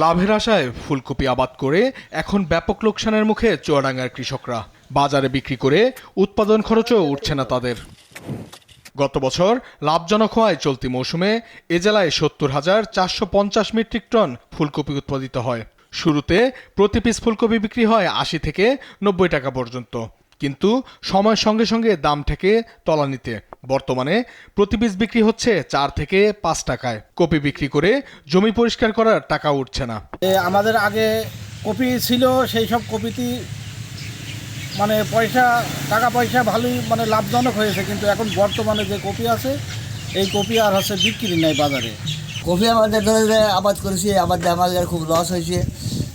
লাভের আশায় ফুলকপি আবাদ করে এখন ব্যাপক লোকসানের মুখে চুয়াডাঙ্গার কৃষকরা। বাজারে বিক্রি করে উৎপাদন খরচও উঠছে না তাদের। গত বছর লাভজনক হওয়ায় চলতি মৌসুমে এ জেলায় ৭০,৪৫০ মেট্রিক টন ফুলকপি উৎপাদিত হয়। শুরুতে প্রতি পিস ফুলকপি বিক্রি হয় ৮০ থেকে ৯০ টাকা পর্যন্ত, কিন্তু সময়ের সঙ্গে সঙ্গে দাম ঠেকে তলানিতে। বর্তমানে প্রতি পিস বিক্রি হচ্ছে ৪ থেকে ৫ টাকায়। কপি বিক্রি করে জমি পরিষ্কার করার টাকা উঠছে না। আমাদের আগে কপি ছিল, সেই সব কপিতে মানে টাকা পয়সা ভালোই মানে লাভজনক হয়েছে, কিন্তু এখন বর্তমানে যে কপি আছে এই কপি আর হচ্ছে বিক্রি নেই বাজারে। কপি আমাদের আবাদ করেছি, আমাদের খুব লস হয়েছে,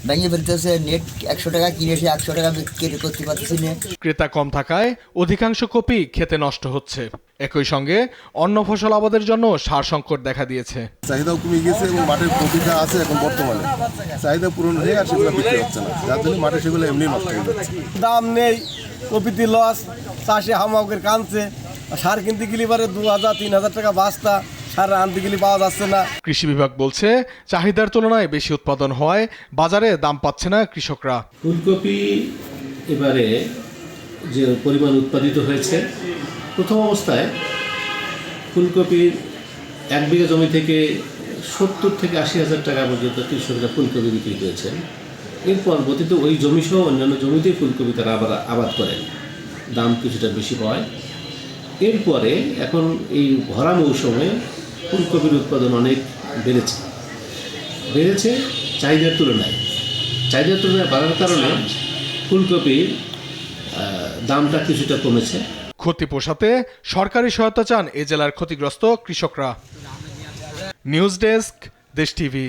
ভেঙে ফেলতেছে। নেট ১০০ টাকা কিনেছে, ১০০ টাকা বিক্রি করতে পারতেছি না। ক্রেতা কম থাকায় অধিকাংশ কপি খেতে নষ্ট হচ্ছে। একই সঙ্গে অন্য ফসল আবাদের জন্য সার সংকট দেখা দিয়েছে। চাহিদাও কমে গিয়েছে এবং মাঠের কপিটা আছে এখন বর্তমানে চাহিদা পূরণ হয়ে আর সেগুলো বিক্রি হচ্ছে না, যার জন্য মাঠে সেগুলো এমনি নষ্ট হয়ে যাচ্ছে। দাম নেই, কপিতে লস, চাষে হামাকের কানছে। সার কিনতে গেলে পারে ২,০০০-৩,০০০ টাকা বস্তা, সার আনতে গেলে পাওয়া যাচ্ছে না। কৃষি বিভাগ বলছে চাহিদার তুলনায় বেশি উৎপাদন হওয়ায় বাজারে দাম পাচ্ছে না কৃষকরা। ফুলকপি এবারে যে পরিমাণ উৎপাদিত হয়েছে, প্রথম অবস্থায় ফুলকপির ১ বিঘা জমি থেকে ৭০ থেকে ৮০,০০০ টাকা পর্যন্ত কৃষকরা ফুলকপি বিক্রি করেছেন। এর পরবর্তীতে ওই জমিসহ অন্যান্য জমিতেই ফুলকপি তারা আবার আবাদ করেন, দাম কিছুটা বেশি পায়। এরপরে এখন এই ভরা মৌসুমে ফুলকপির উৎপাদন অনেক বেড়েছে চাহিদার তুলনায় বাড়ার কারণে ফুলকপির দামটা কিছুটা কমেছে। ক্ষতি পোষাতে সরকারি সহায়তা চান এ জেলার ক্ষতিগ্রস্ত কৃষকরা। নিউজ ডেস্ক, দেশ টিভি।